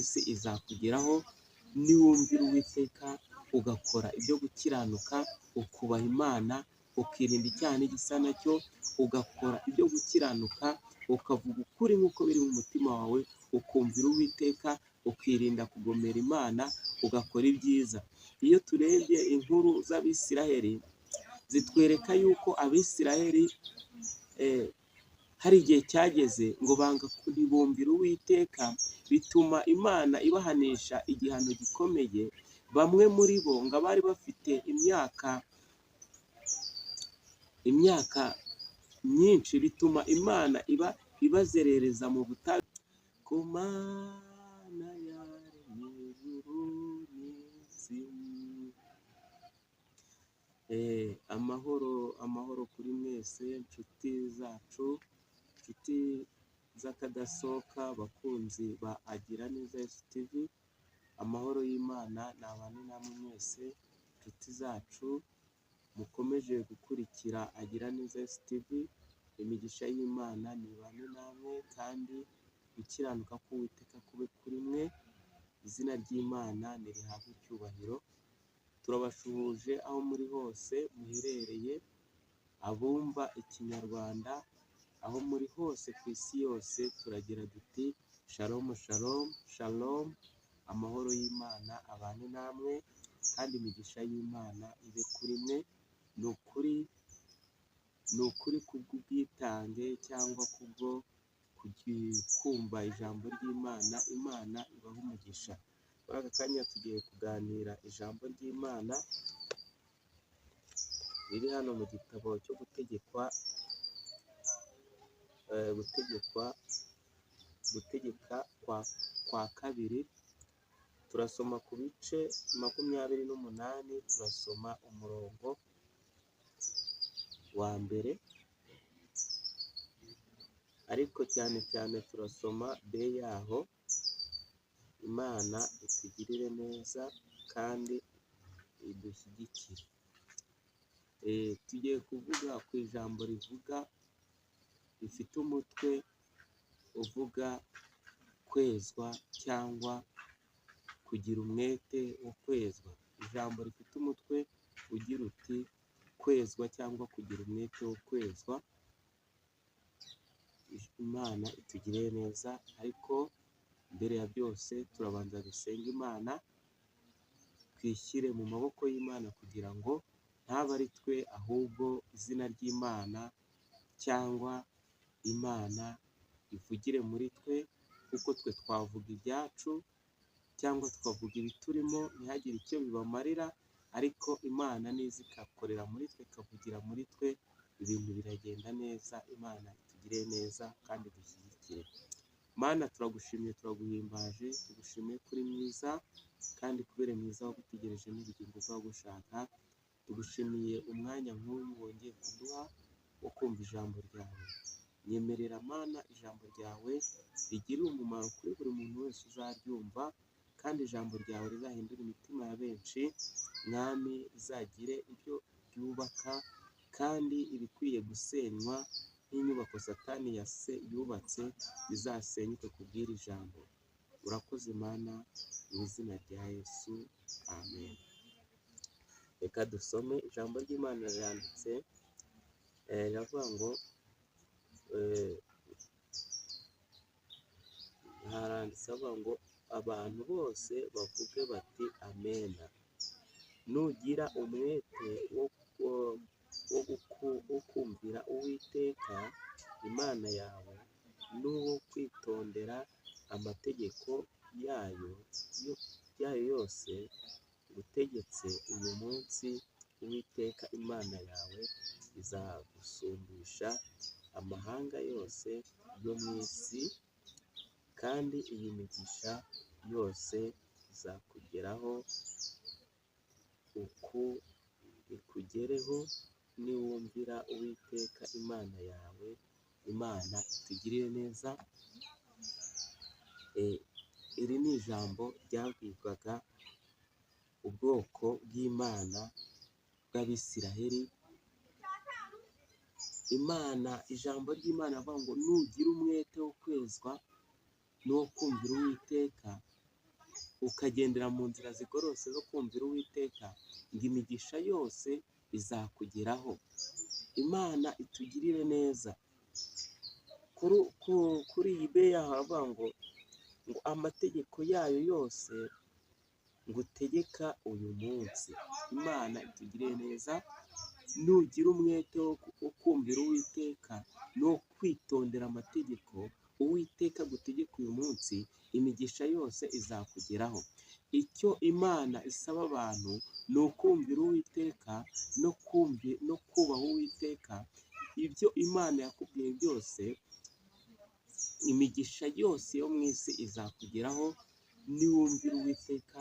minsi izakugeraho niwumvira Uwiteka ugakora ibyo gukiranuka, ukubaha Imana, ukirinda icyaha n'igisa nacyo, ugakora ibyo gukiranuka, ukavuga ukuri nk'uko biri mu mutima wawe, ukumvira Uwiteka, ukirinda kugomera Imana, ugakora ibyiza. Iyo turebye inkuru z'Abisiraheli zitwereka yuko Abisiraheli hari igihe cyageze ngo banga ntibumvira Uwiteka, bituma Imana ibahanisha igihano gikomeye. Bamwe muri bo ngo bari bafite imyaka myinshi, bituma Imana ibazerereza mu butayu. Ku Mana yaremye ijuru n'isi. Amahoro kuri mwese inshuti zacu, inshuti z'akadasohoka, bakunzi ba Agira Neza Yesu TV. Amahoro y'Imana nabane namwe mwese inshuti zacu mukomeje gukurikira Agira Neza Yesu TV. Imigisha y'Imana nibane namwe, kandi gukiranuka k'Uwiteka kube kuri mwe. Izina ry'Imana nirihabwe icyubahiro. Turabashuhuje aho muri hose muherereye, abumva Ikinyarwanda aho muri hose ku isi yose, turagira duti shalom shalom shalom. Amahoro y'Imana abane namwe, kandi imigisha y'Imana ibe kuri mwe. Ni ukuri kubw'ubwitange cyangwa kubwo kumva ijambo ry'Imana, Imana ibaha umugisha. Muri aka kanya tugiye kuganira ijambo ry'Imana riri hano mu gitabo cyo gutegeka kwa kabiri. Turasoma ku bice 28, turasoma umurongo wa mbere, ariko cyane cyane turasoma B yaho. Imana itugirire neza kandi idushyigikire. Tugiye kuvuga ku ijambo rifite umutwe uvuga kwezwa cyangwa kugira umwete wo kwezwa. Ijambo rifite umutwe ugira uti kwezwa cyangwa kugira umwete wo kwezwa. Imana itugirire neza, ariko mbere ya byose turabanza dusenga Imana, twishyire mu maboko y'Imana kugira ngo ntabe ari twe, ahubwo izina ry'Imana cyangwa Imana ivugire muri twe, kuko twe twavuga ibyacu cyangwa twavuga ibiturimo ntihagire icyo bibamarira, ariko Imana niza ikakorera muri twe, ikavugira muri twe, ibintu biragenda neza. Imana itugirire neza kandi dushyigikire. Mana, turagushimiye, turaguhimbaje, tugushimiye kuri mwiza, kandi kubera mwiza wagutegereje n'ubugingo bwagushaka. Tugushimiye umwanya nk'uyu wongeye kuduha wo kumva ijambo ryawe. Nyemerera Mana, ijambo ryawe rigirire umumaro kuri buri muntu wese uzaryumva, kandi ijambo ryawe rizahindura imitima ya benshi. Mwami, rizagire ibyo ryubaka, kandi ibikwiye gusenywa n'inyubako Satani yubatse bizasenyuke kubw'iri jambo. Urakoze Mana, mu izina rya Yesu, amen. Reka dusome ijambo ry'Imana. Ryanditse riravuga ngo haranditse avuga ngo abantu bose bavuge bati amena. Nugira umwete wo kumvira Uwiteka Imana yawe, n'uwo kwitondera amategeko yayo yose ngutegetse uyu munsi, Uwiteka Imana yawe izagusumbisha amahanga yose yo mu isi, kandi iyi migisha yose izakugeraho ikugereho niwumvira Uwiteka Imana yawe. Imana itugirire neza. Iri ni ijambo ryabwirwaga ubwoko bw'Imana bw'Abisiraheli. Ijambo ry'Imana avuga ngo nugira umwete wo kwezwa n'uwo kumvira Uwiteka, ukagendera mu nzira zigororotse zo kumvira Uwiteka, ngo imigisha yose izakugeraho. Imana itugirire neza. Kuri iyi beya haravuga ngo amategeko yayo yose ngutegeka uyu munsi. Imana itugirire neza, nugira umwete wo kumvira Uwiteka no kwitondera amategeko Uwiteka agutegeka uyu munsi, imigisha yose izakugeraho. Icyo Imana isaba abantu ni ukumvira Uwiteka no kubaha Uwiteka. Ibyo Imana yakubwiye byose, imigisha yose yo mu isi izakugeraho niwumvira Uwiteka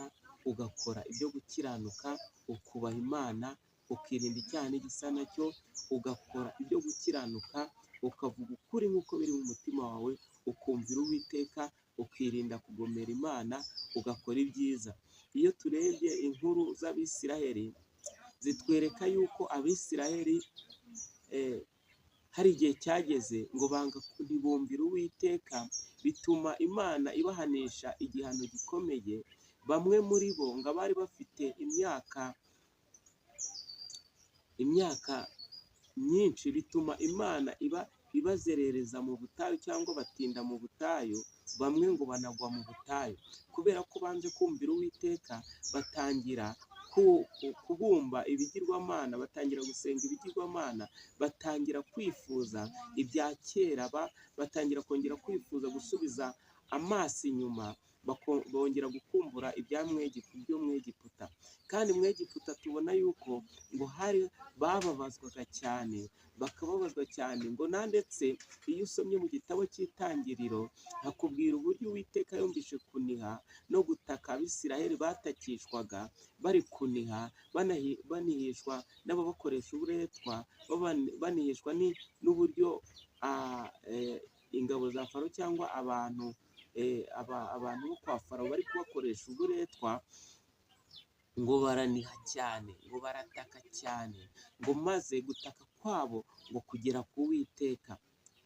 ugakora ibyo gukiranuka, ukubaha Imana, ukirinda icyaha n'igisa nacyo, ugakora ibyo gukiranuka, ukavuga ukuri nk'uko biri mu mutima wawe, ukumvira Uwiteka, ukirinda kugomera Imana, ugakora ibyiza. Iyo turebye inkuru z'Abisiraheli zitwereka yuko Abisiraheli hari igihe cyageze ngo ntibumvire Uwiteka, bituma Imana ibahanisha igihano gikomeye. Bamwe muri bo ngo bari bafite imyaka myinshi, bituma Imana ibazerereza mu butayu cyangwa batinda mu butayu. Bamwe ngo banagwa mu butayu kubera ko banze kumvira Uwiteka, batangira kubumba ibigirwamana, batangira gusenga ibigirwamana, batangira kwifuza ibya kera, batangira kongera kwifuza gusubiza amaso inyuma, bongera gukumbura ibyo mu Egiputa. Kandi mu Egiputa tubona yuko ngo bababazwaga cyane, bakababazwa cyane, ngo ndetse iyo usomye mu gitabo cy'Itangiriro hakubwira uburyo Uwiteka yumvise kuniha no gutaka Abisiraheli batakishwaga, bari kuniha, banihishwa n'ababakoresha uburetwa, banihishwa n'uburyo ingabo za Farawo cyangwa abantu bo kwa Farawo bari kubakoresha uburetwa. Ngo baraniha cyane, ngo barataka cyane, ngo maze gutaka kwabo ngo kugera ku Uwiteka.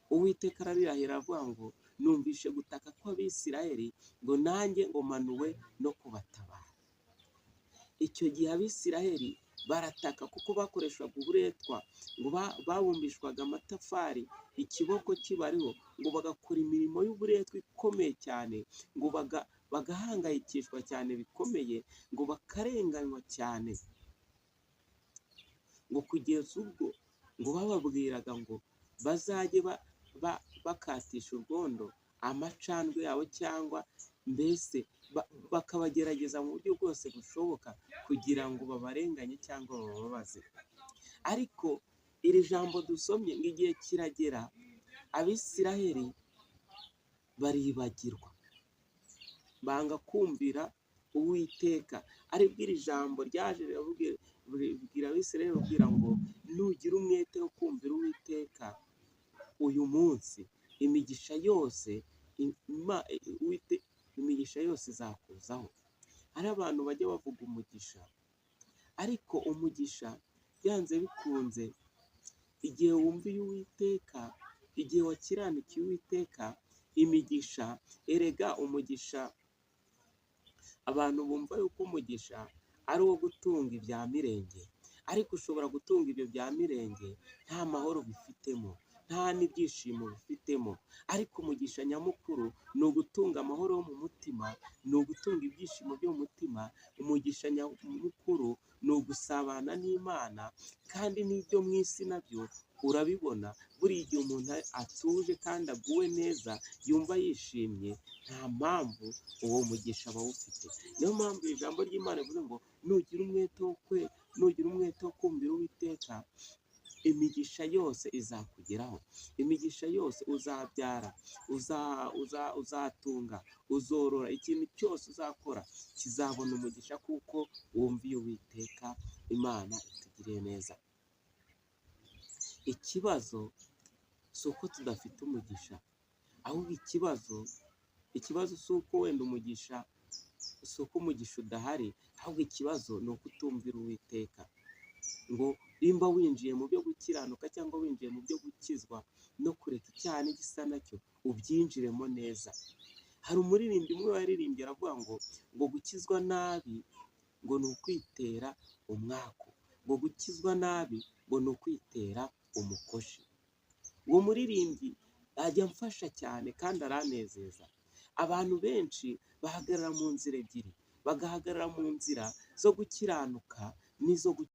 Uwiteka arabirahira avuga ngo numvishe gutaka kw'Abisiraheli, ngo nanjye ngo manuwe no kubatabara. Icyo gihe Abisiraheli barataka kuko bakoreshaga uburetwa, ngo babumbishwaga amatafari, ikiboko kibariho, ngo bagakora imirimo y'uburetwa ikomeye cyane, ngo bagahangayikishwa cyane bikomeye, ngo bakarenganywa cyane, ngo kugeza ubwo ngo bababwiraga ngo bazajye bakatisha urwondo amacandwe yabo, cyangwa mbese bakabagerageza mu buryo bwose bushoboka kugira ngo babarenganye cyangwa bababaze. Ariko iri jambo dusomye ngo igihe kiragera Abisiraheli baribagirwa, banga kumvira Uwiteka. Aribwo iri jambo ryaje ribwira Abisiraheli ribwira ngo nugira umwete wo kumvira Uwiteka uyu munsi, imigisha yose izakuzaho. Hari abantu bajya bavuga umugisha, ariko umugisha byanze bikunze, igihe wumviye Uwiteka, igihe wakiranikiye Uwiteka, imigisha, erega umugisha, abantu bumva yuko umugisha ari uwo gutunga ibya mirenge, ariko ushobora gutunga ibyo bya mirenge nta mahoro bifitemo, nta n'ibyishimo bifitemo. Ariko umugisha nyamukuru ni ugutunga amahoro yo mu mutima, ni ugutunga ibyishimo byo mu mutima. Umugisha nyamukuru ni ugusabana n'Imana, kandi n'ibyo mu isi nabyo urabibona. Buriya igihe umuntu atuje kandi aguwe neza, yumva yishimye, nta mpamvu uwo mugisha aba awufite. Niyo mpamvu ijambo ry'Imana rivuga ngo nugira umwete wo kumvira Uwiteka, imigisha yose izakugeraho. Imigisha yose uzabyara, uzatunga, uzorora, ikintu cyose uzakora kizabona umugisha kuko wumviye Uwiteka. Imana itugiriye neza. Ikibazo si uko tudafite umugisha, ahubwo ikibazo si uko wenda umugisha, si uko umugisha udahari, ahubwo ikibazo ni uko utumvira Uwiteka. Ngo nimba winjiye mu byo gukiranuka cyangwa winjiye mu byo gukizwa no kureka icyaha n'igisa nacyo, ubyinjiremo neza. Hari umuririmbyi umwe waririmbye aravuga ngo gukizwa nabi ngo ni ukwitera umwaku, ngo gukizwa nabi ngo ni ukwitera umukoshi. Uwo muririmbyi ajya amfasha cyane kandi aranezeza. Abantu benshi bahagarara mu nzira ebyiri, bagahagarara mu nzira zo gukiranuka n'izo